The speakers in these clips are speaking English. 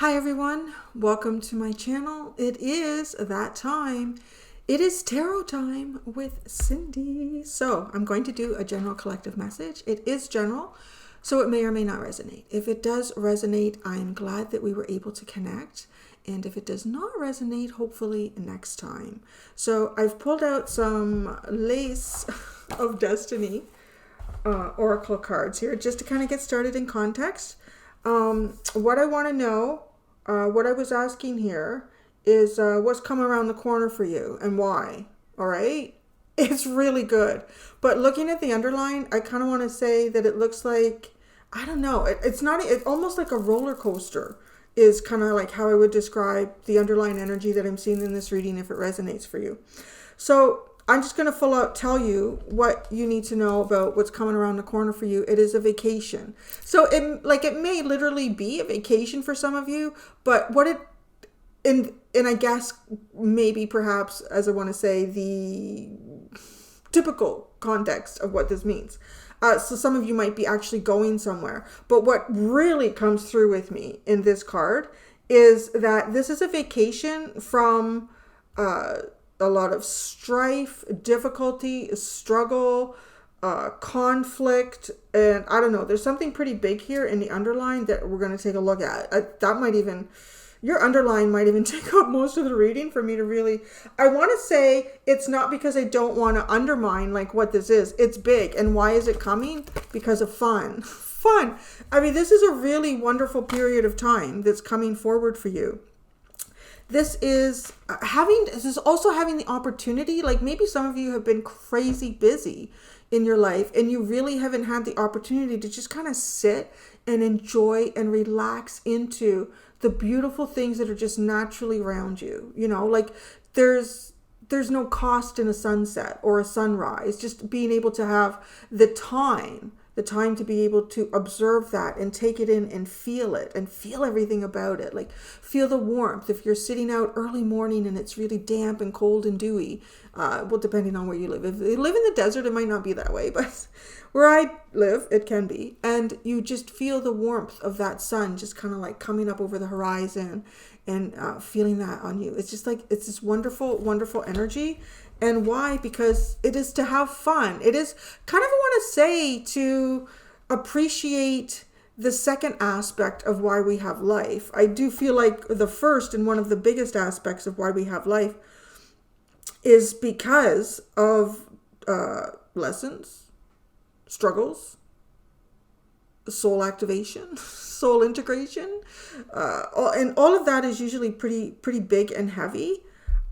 Hi everyone, welcome to my channel. It is that time. It is tarot time with Cindy. So I'm going to do a general collective message. It is general, so it may or may not resonate. If it does resonate, I'm glad that we were able to connect. And if it does not resonate, hopefully next time. So I've pulled out some Lace of Destiny oracle cards here just to kind of get started in context. What I want to know, what I was asking here is what's coming around the corner for you and why. All right. It's really good. But looking at the underline, I kind of want to say that it looks like, I don't know. It's almost like a roller coaster is kind of like how I would describe the underlying energy that I'm seeing in this reading if it resonates for you. So I'm just going to full out tell you what you need to know about what's coming around the corner for you. It is a vacation. So it may literally be a vacation for some of you, but and I guess maybe perhaps, as I want to say, the typical context of what this means. So some of you might be actually going somewhere, but what really comes through with me in this card is that this is a vacation from a lot of strife, difficulty, struggle, conflict, and I don't know, there's something pretty big here in the underline that we're going to take a look at. Your underline might even take up most of the reading for me to really, I want to say it's not because I don't want to undermine like what this is. It's big. And why is it coming? Because of fun. Fun. I mean, this is a really wonderful period of time that's coming forward for you. This is also having the opportunity, like maybe some of you have been crazy busy in your life and you really haven't had the opportunity to just kind of sit and enjoy and relax into the beautiful things that are just naturally around you. You know, like there's no cost in a sunset or a sunrise, just being able to have the time to be able to observe that and take it in and feel it and feel everything about it. Like feel the warmth. If you're sitting out early morning and it's really damp and cold and dewy, well, depending on where you live. If you live in the desert, it might not be that way, but where I live, it can be. And you just feel the warmth of that sun just kind of like coming up over the horizon and feeling that on you. It's just like, it's this wonderful, wonderful energy. And why? Because it is to have fun. It is kind of, I want to say, to appreciate the second aspect of why we have life. I do feel like the first and one of the biggest aspects of why we have life is because of lessons, struggles, soul activation, soul integration. And all of that is usually pretty big and heavy.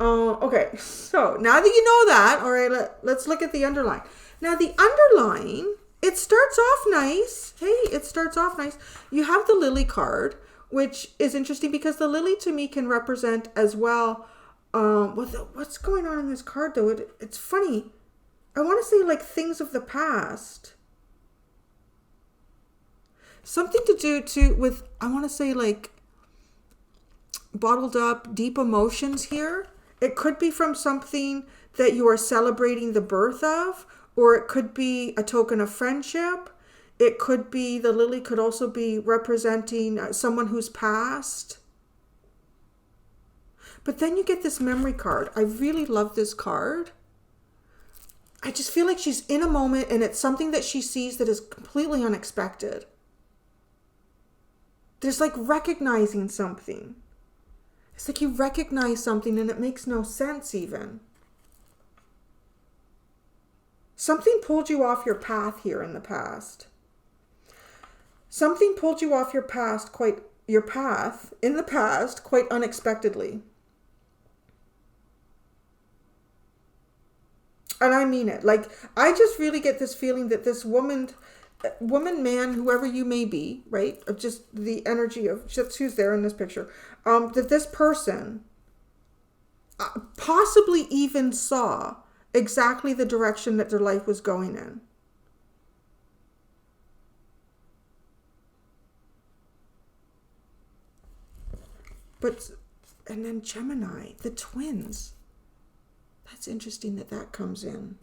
Okay, so now that you know that, all right, let's look at the underline. Now the underline, it starts off nice. Hey, it starts off nice. You have the lily card, which is interesting because the lily to me can represent as well. What's going on in this card though? It's funny. I want to say like things of the past. Something to do with, I want to say like bottled up deep emotions here. It could be from something that you are celebrating the birth of, or it could be a token of friendship. It could be, the lily could also be representing someone who's passed. But then you get this memory card. I really love this card. I just feel like she's in a moment and it's something that she sees that is completely unexpected. There's like recognizing something. It's like you recognize something and it makes no sense even. Something pulled you off your path here in the past. Something pulled you off your path in the past quite unexpectedly. And I mean it. Like, I just really get this feeling that this woman, man, whoever you may be, right? Of just the energy of just who's there in this picture. That this person possibly even saw exactly the direction that their life was going in. And then Gemini, the twins. That's interesting that comes in.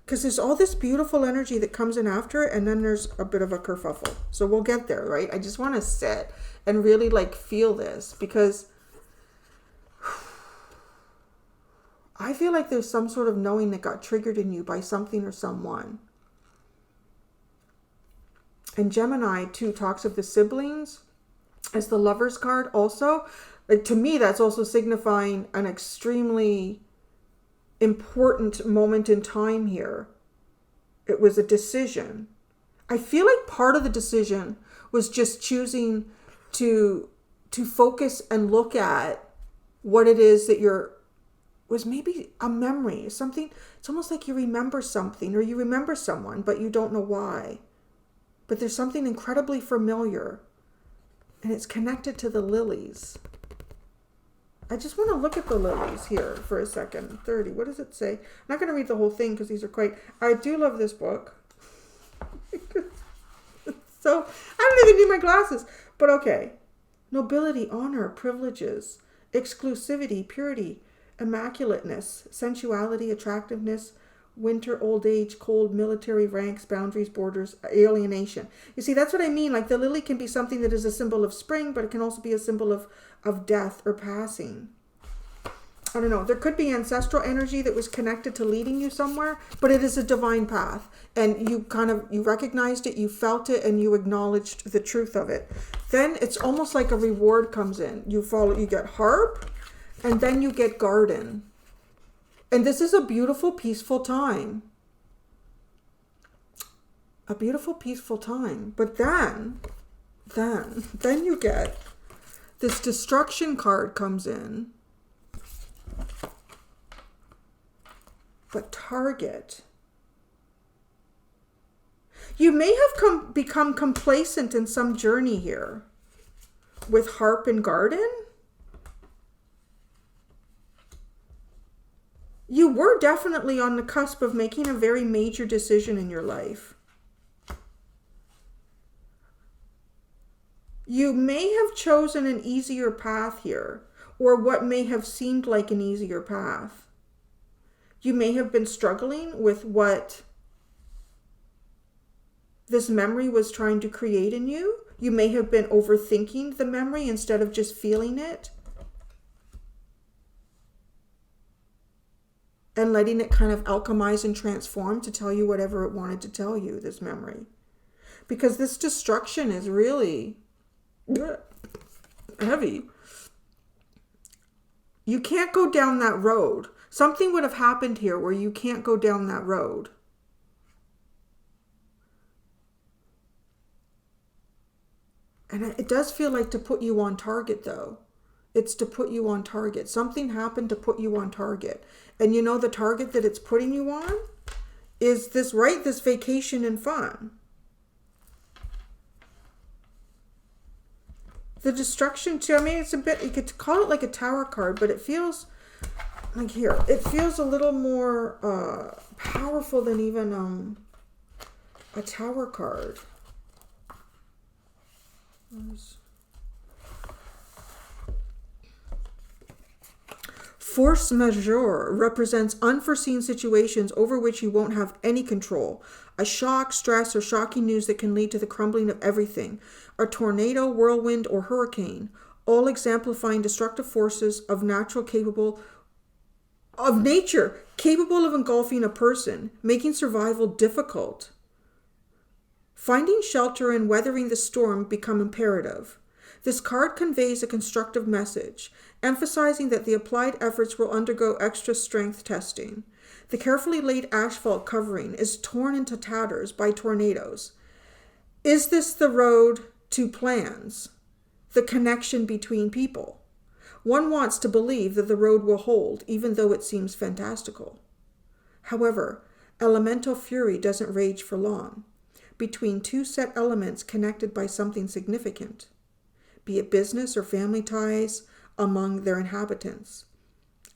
Because there's all this beautiful energy that comes in after it, and then there's a bit of a kerfuffle. So we'll get there, right? I just want to sit and really like feel this, because I feel like there's some sort of knowing that got triggered in you by something or someone. And Gemini too talks of the siblings as the Lover's card also. Like, to me, that's also signifying an extremely important moment in time here. It was a decision. I feel like part of the decision was just choosing to focus and look at what it is that was maybe a memory, something. It's almost like you remember something, or you remember someone, but you don't know why. But there's something incredibly familiar, and it's connected to the lilies. I just want to look at the lilies here for a second. 30. What does it say? I'm not going to read the whole thing because these are quite... I do love this book. So, I don't even need my glasses. But okay. Nobility, honor, privileges, exclusivity, purity, immaculateness, sensuality, attractiveness, winter, old age, cold, military ranks, boundaries, borders, alienation. You see, that's what I mean. Like, the lily can be something that is a symbol of spring, but it can also be a symbol of death or passing. I don't know. There could be ancestral energy that was connected to leading you somewhere, but it is a divine path. And you recognized it, you felt it, and you acknowledged the truth of it. Then it's almost like a reward comes in. You get harp, and then you get garden. And this is a beautiful, peaceful time. A beautiful, peaceful time. But then you get this destruction card comes in. But target. You may have become complacent in some journey here with harp and garden. You were definitely on the cusp of making a very major decision in your life. You may have chosen an easier path here, or what may have seemed like an easier path. You may have been struggling with what this memory was trying to create in you. You may have been overthinking the memory instead of just feeling it. And letting it kind of alchemize and transform to tell you whatever it wanted to tell you, this memory. Because this destruction is really heavy. You can't go down that road. Something would have happened here where you can't go down that road. And it does feel like to put you on target, though. It's to put you on target. Something happened to put you on target. And you know the target that it's putting you on is this, right? This vacation and fun. The destruction too, I mean, it's a bit, you could call it like a tower card, but it feels like here. It feels a little more powerful than even a tower card. Force majeure represents unforeseen situations over which you won't have any control. A shock, stress, or shocking news that can lead to the crumbling of everything. A tornado, whirlwind, or hurricane, all exemplifying destructive forces of nature capable of engulfing a person, making survival difficult. Finding shelter and weathering the storm become imperative. This card conveys a constructive message, emphasizing that the applied efforts will undergo extra strength testing. The carefully laid asphalt covering is torn into tatters by tornadoes. Is this the road to plans? The connection between people? One wants to believe that the road will hold, even though it seems fantastical. However, elemental fury doesn't rage for long. Between two set elements connected by something significant, be it business or family ties among their inhabitants.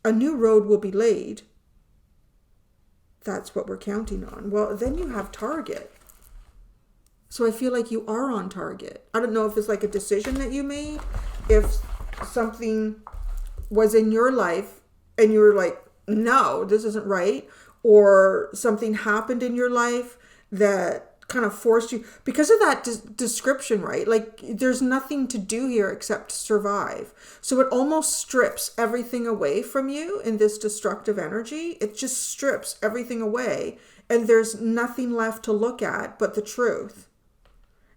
A new road will be laid. That's what we're counting on. Well, then you have target. So I feel like you are on target. I don't know if it's like a decision that you made, if something was in your life and you were like, no, this isn't right. or something happened in your life that kind of forced you, because of that description, right? Like there's nothing to do here except survive. So it almost strips everything away from you in this destructive energy. It just strips everything away, and there's nothing left to look at but the truth.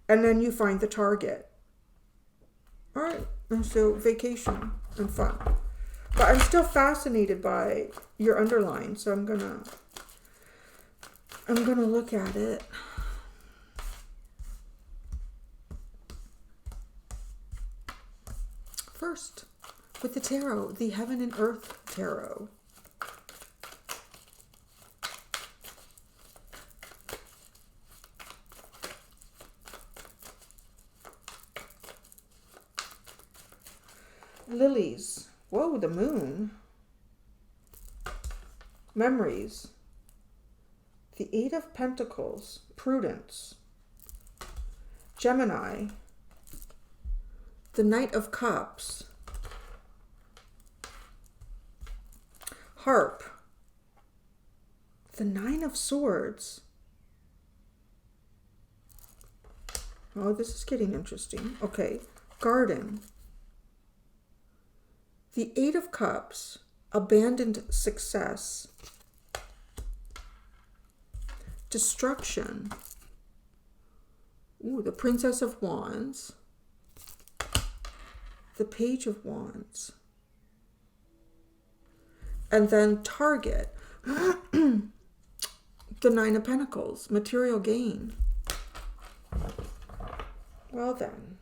And then you find the target. All right, and so vacation and fun. But I'm still fascinated by your underline, so I'm gonna look at it. First, with the tarot, the Heaven and Earth Tarot. Lilies. Whoa, the moon. Memories. The Eight of Pentacles. Prudence. Gemini. The Knight of Cups. Harp. The Nine of Swords. Oh, this is getting interesting. Okay. Garden. The Eight of Cups. Abandoned success. Destruction. Ooh, the Princess of Wands. The Page of Wands. And then target. The Nine of Pentacles. Material gain. Well then.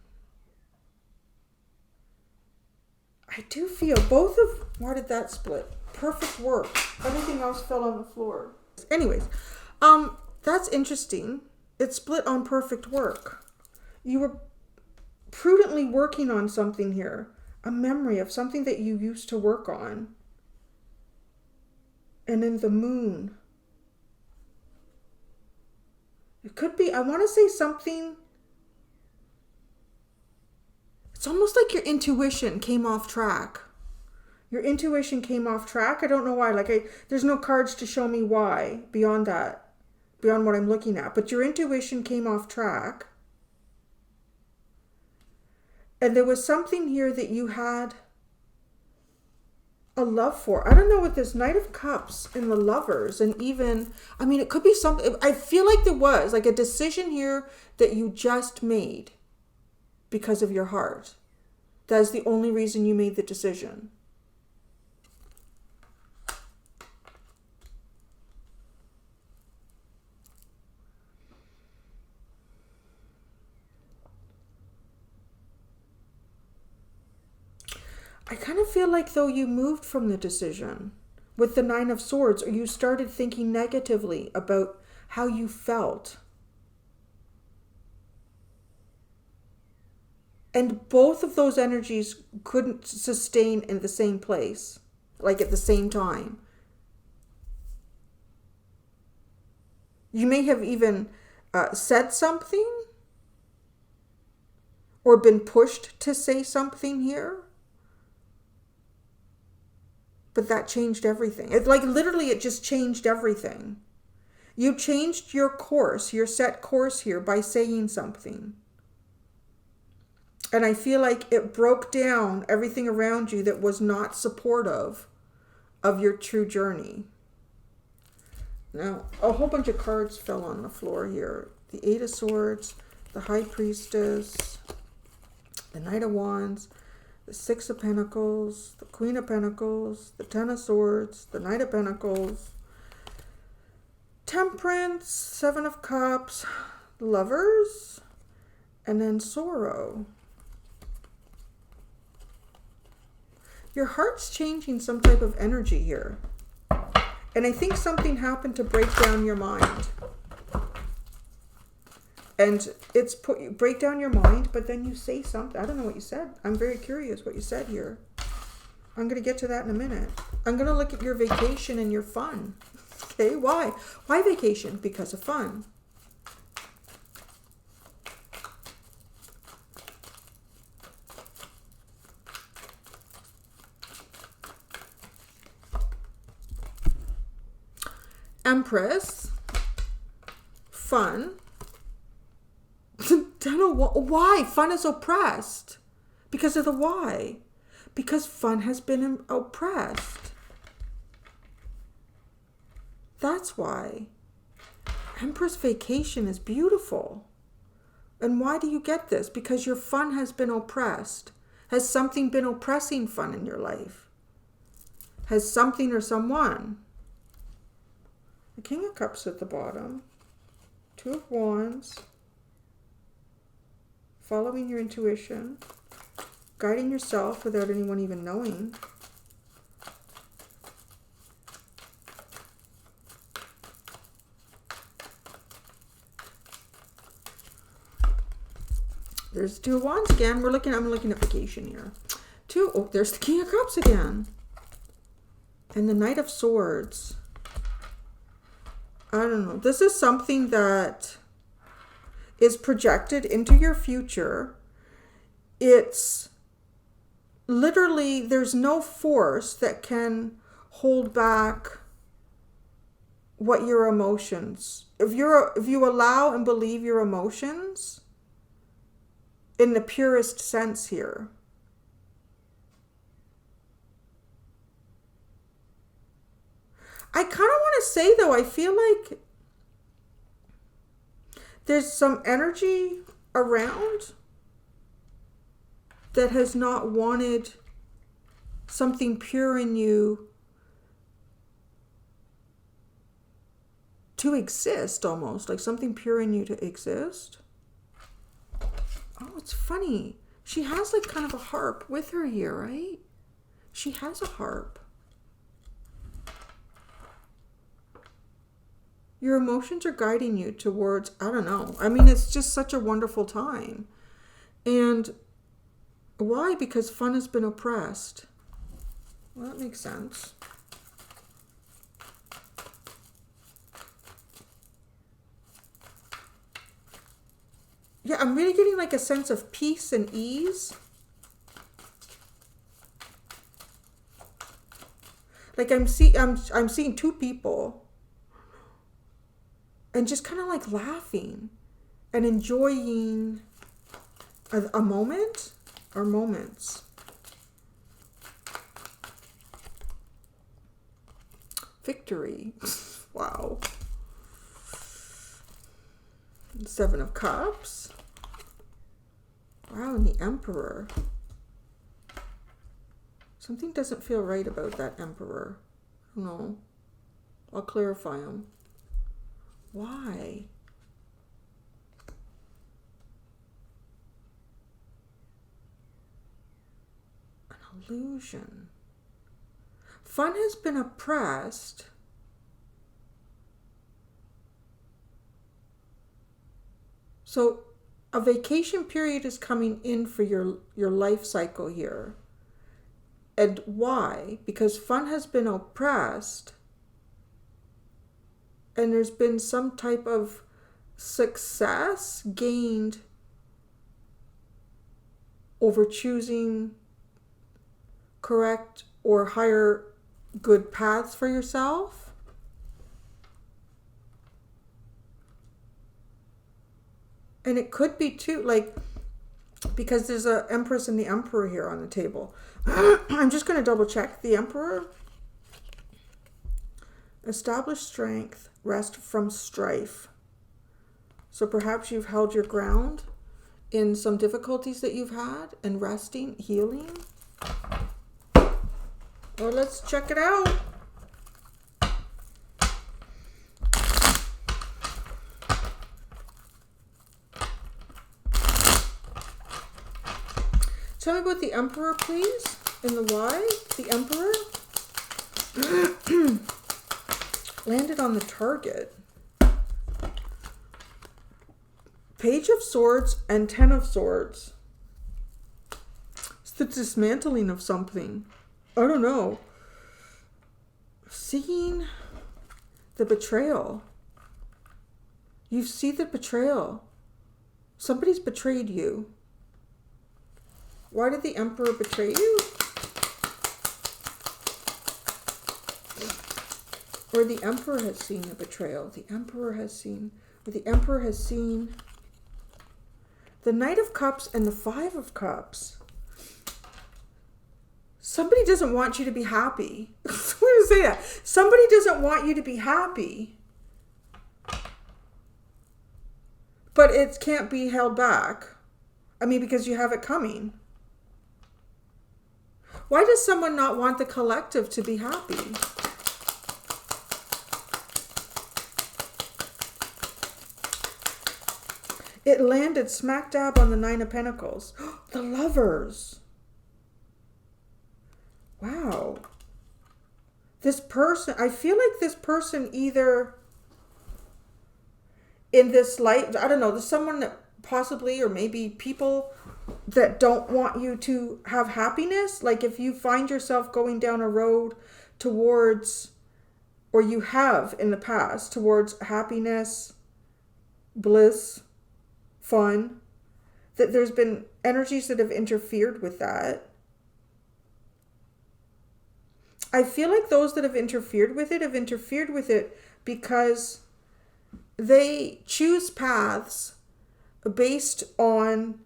I do feel both of... Why did that split? Perfect work. Everything else fell on the floor. Anyways, that's interesting. It split on perfect work. You were prudently working on something here. A memory of something that you used to work on. And then the moon. It could be, I want to say something... It's almost like your intuition came off track. Your intuition came off track. I don't know why. There's no cards to show me why beyond that, beyond what I'm looking at. But your intuition came off track. And there was something here that you had a love for. I don't know, with this Knight of Cups and the Lovers, and even, I mean, it could be something. I feel like there was like a decision here that you just made. Because of your heart. That's the only reason you made the decision. I kind of feel like though you moved from the decision with the Nine of Swords, or you started thinking negatively about how you felt. And both of those energies couldn't sustain in the same place, like at the same time. You may have even said something or been pushed to say something here. But that changed everything. It's like literally it just changed everything. You changed your course, your set course here by saying something. And I feel like it broke down everything around you that was not supportive of your true journey. Now, a whole bunch of cards fell on the floor here. The Eight of Swords, the High Priestess, the Knight of Wands, the Six of Pentacles, the Queen of Pentacles, the Ten of Swords, the Knight of Pentacles, Temperance, Seven of Cups, Lovers, and then Sorrow. Your heart's changing some type of energy here. And I think something happened to break down your mind. And it's break down your mind, but then you say something. I don't know what you said. I'm very curious what you said here. I'm going to get to that in a minute. I'm going to look at your vacation and your fun. Okay, why? Why vacation? Because of fun. Empress, fun. Don't know why fun is oppressed. Because of the why. Because fun has been oppressed. That's why. Empress vacation is beautiful. And why do you get this? Because your fun has been oppressed. Has something been oppressing fun in your life? Has something or someone? The King of Cups at the bottom. Two of Wands. Following your intuition. Guiding yourself without anyone even knowing. There's Two of Wands again. I'm looking at vacation here. Oh, there's the King of Cups again. And the Knight of Swords. I don't know. This is something that is projected into your future. It's literally, there's no force that can hold back what your emotions. If you allow and believe your emotions, in the purest sense here. I kind of want to say, though, I feel like there's some energy around that has not wanted something pure in you to exist, almost. Like something pure in you to exist. Oh, it's funny. She has like kind of a harp with her here, right? She has a harp. Your emotions are guiding you towards, I don't know. I mean, it's just such a wonderful time. And why? Because fun has been oppressed. Well, that makes sense. Yeah, I'm really getting like a sense of peace and ease. Like I'm seeing two people and just kind of like laughing and enjoying a moment or moments. Victory. Wow. Seven of Cups. Wow, and the Emperor. Something doesn't feel right about that Emperor. No. I'll clarify him. Why? An illusion. Fun has been oppressed. So a vacation period is coming in for your life cycle here. And why? Because fun has been oppressed. And there's been some type of success gained over choosing correct or higher good paths for yourself. And it could be too, like, because there's an Empress and the Emperor here on the table. I'm just going to double check. The Emperor. Establish strength, rest from strife. So perhaps you've held your ground in some difficulties that you've had and resting, healing. Well, let's check it out. Tell me about the Emperor, please. In the why, the Emperor landed on the target. Page of Swords and Ten of Swords. It's the dismantling of something. I don't know. Seeing the betrayal. You see the betrayal. Somebody's betrayed you. Why did the Emperor betray you? Or the Emperor has seen a betrayal. The Emperor has seen, or the Emperor has seen the Knight of Cups and the Five of Cups. Somebody doesn't want you to be happy. I'm going to say that. Somebody doesn't want you to be happy. But it can't be held back. I mean, because you have it coming. Why does someone not want the collective to be happy? It landed smack dab on the Nine of Pentacles. The Lovers. Wow. This person, I feel like this person either in this light, I don't know, there's someone that possibly, or maybe people that don't want you to have happiness. Like if you find yourself going down a road towards, or you have in the past, towards happiness, bliss, fun, that there's been energies that have interfered with that. I feel like those that have interfered with it because they choose paths based on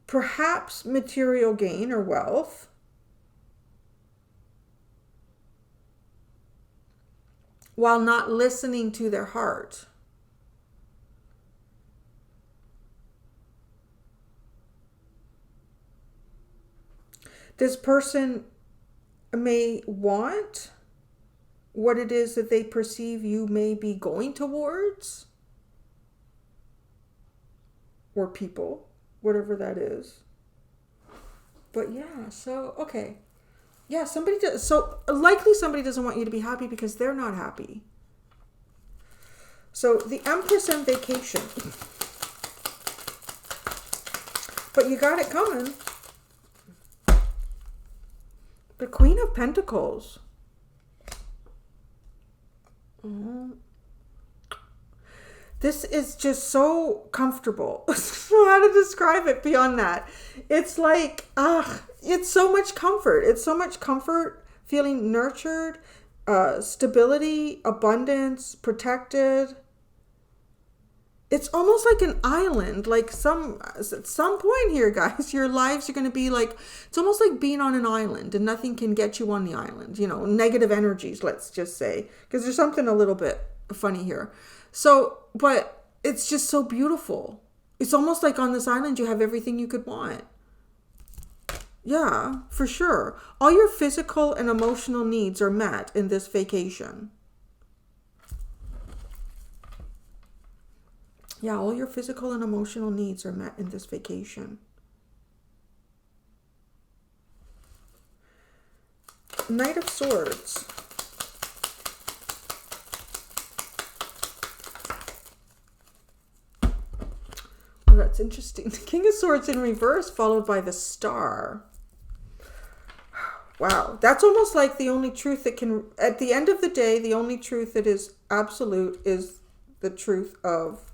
perhaps material gain or wealth, while not listening to their heart. This person may want what it is that they perceive you may be going towards, or people, whatever that is. But yeah, so, okay. Yeah, somebody does, so likely somebody doesn't want you to be happy because they're not happy. So the Empress on vacation. But you got it coming. The Queen of Pentacles. This is just so comfortable. I don't know how to describe it beyond that. It's like, it's so much comfort. It's so much comfort, feeling nurtured, stability, abundance, protected. It's almost like an island. Like at some point here, guys, your lives are going to be like, it's almost like being on an island and nothing can get you on the island. You know, negative energies, let's just say, because there's something a little bit funny here. So, but it's just so beautiful. It's almost like on this island, you have everything you could want. Yeah, for sure. All your physical and emotional needs are met in this vacation. Yeah, all your physical and emotional needs are met in this vacation. Knight of Swords. Well, that's interesting. The King of Swords in reverse, followed by the Star. Wow, that's almost like the only truth that can, at the end of the day, the only truth that is absolute is the truth of,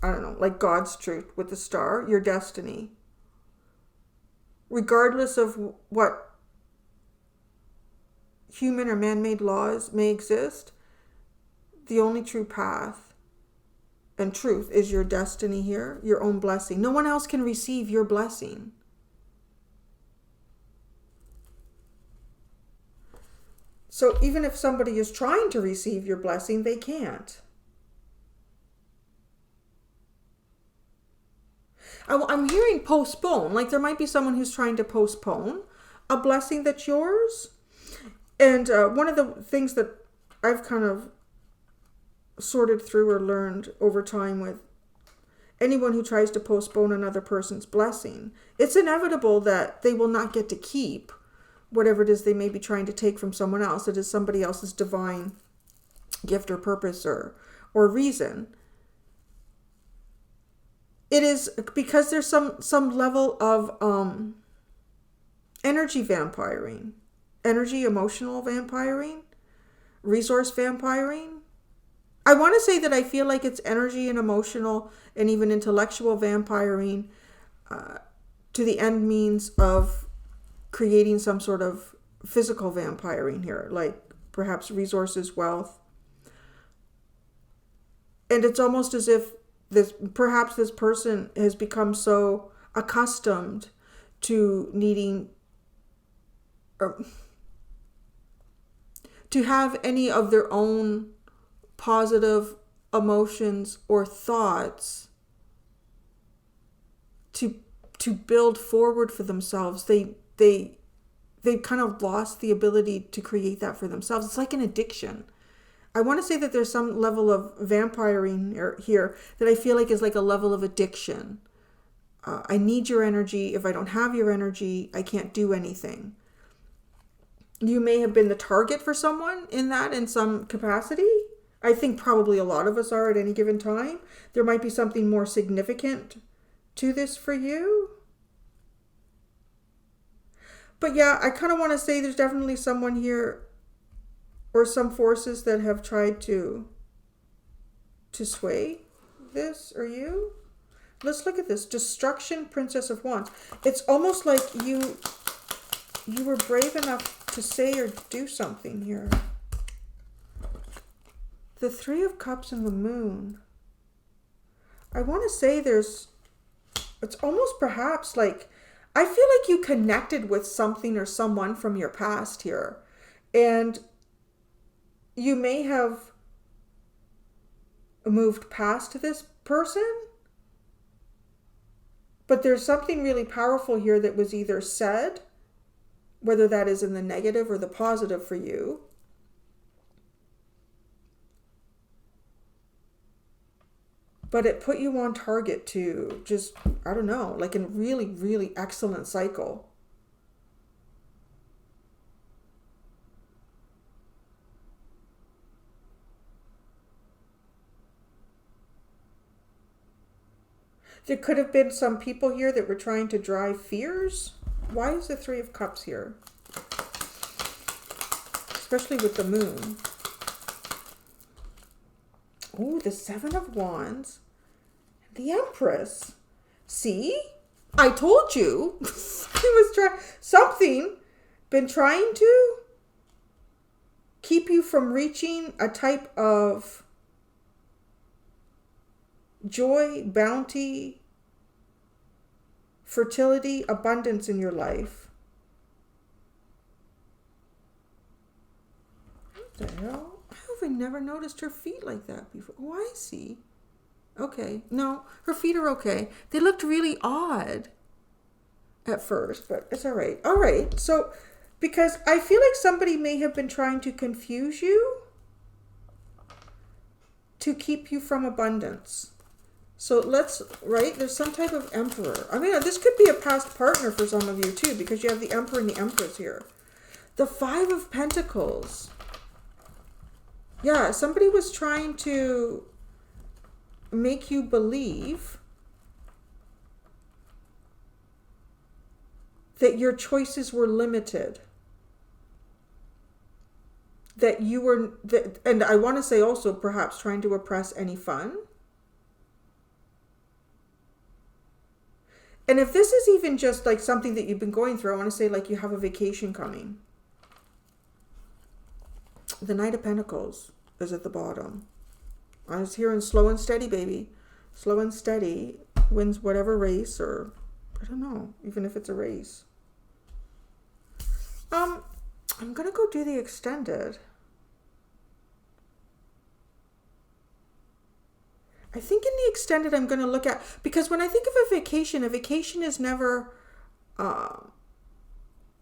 I don't know, like God's truth with the Star, your destiny. Regardless of what human or man-made laws may exist, the only true path and truth is your destiny here, your own blessing. No one else can receive your blessing. So even if somebody is trying to receive your blessing, they can't. I'm hearing postpone, like there might be someone who's trying to postpone a blessing that's yours. And one of the things that I've kind of sorted through or learned over time with anyone who tries to postpone another person's blessing, it's inevitable that they will not get to keep whatever it is they may be trying to take from someone else. It is somebody else's divine gift or purpose or reason. It is because there's some level of energy vampiring, energy emotional vampiring, resource vampiring. I want to say that I feel like it's energy and emotional and even intellectual vampiring to the end means of creating some sort of physical vampiring here, like perhaps resources, wealth. And it's almost as if perhaps this person has become so accustomed to needing to have any of their own positive emotions or thoughts to build forward for themselves. They've kind of lost the ability to create that for themselves. It's like an addiction. I want to say that there's some level of vampiring here that I feel like is like a level of addiction. I need your energy. If I don't have your energy, I can't do anything. You may have been the target for someone in some capacity. I think probably a lot of us are at any given time. There might be something more significant to this for you. But yeah, I kind of want to say there's definitely someone here or some forces that have tried to sway this or you. Let's look at this. Destruction, Princess of Wands. It's almost like you were brave enough to say or do something here. The Three of Cups and the Moon. I want to say it's almost perhaps like, I feel like you connected with something or someone from your past here. And you may have moved past this person. But there's something really powerful here that was either said, whether that is in the negative or the positive for you. But it put you on target to just, I don't know, like a really, really excellent cycle. There could have been some people here that were trying to drive fears. Why is the Three of Cups here? Especially with the Moon. Oh, the Seven of Wands. The Empress. See? I told you. Something been trying to keep you from reaching a type of joy, bounty, fertility, abundance in your life. What the hell? How have I never noticed her feet like that before? Oh, I see. Okay. No, her feet are okay. They looked really odd at first, but it's all right. All right. So, because I feel like somebody may have been trying to confuse you to keep you from abundance. So right, there's some type of Emperor. I mean, this could be a past partner for some of you too, because you have the Emperor and the Empress here. The Five of Pentacles. Yeah, somebody was trying to make you believe that your choices were limited. That you were, and I want to say also perhaps trying to oppress any fun. And if this is even just like something that you've been going through, I want to say like you have a vacation coming. The Knight of Pentacles is at the bottom. I was hearing slow and steady, baby. Slow and steady wins whatever race, or I don't know, even if it's a race. I'm going to go do the extended. I think in the extended I'm going to look at, because when I think of a vacation is never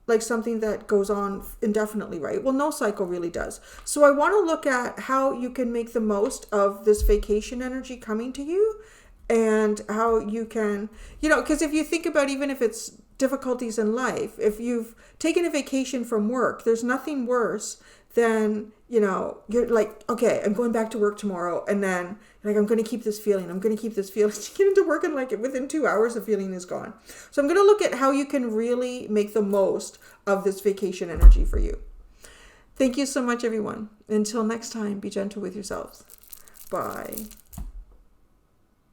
like something that goes on indefinitely, right? Well, no cycle really does. So I want to look at how you can make the most of this vacation energy coming to you, and how you can, because if you think about, even if it's difficulties in life, if you've taken a vacation from work, there's nothing worse than, you're like, okay, I'm going back to work tomorrow, and then like, I'm going to keep this feeling. You get into work and like within 2 hours, the feeling is gone. So I'm going to look at how you can really make the most of this vacation energy for you. Thank you so much, everyone. Until next time, be gentle with yourselves. Bye.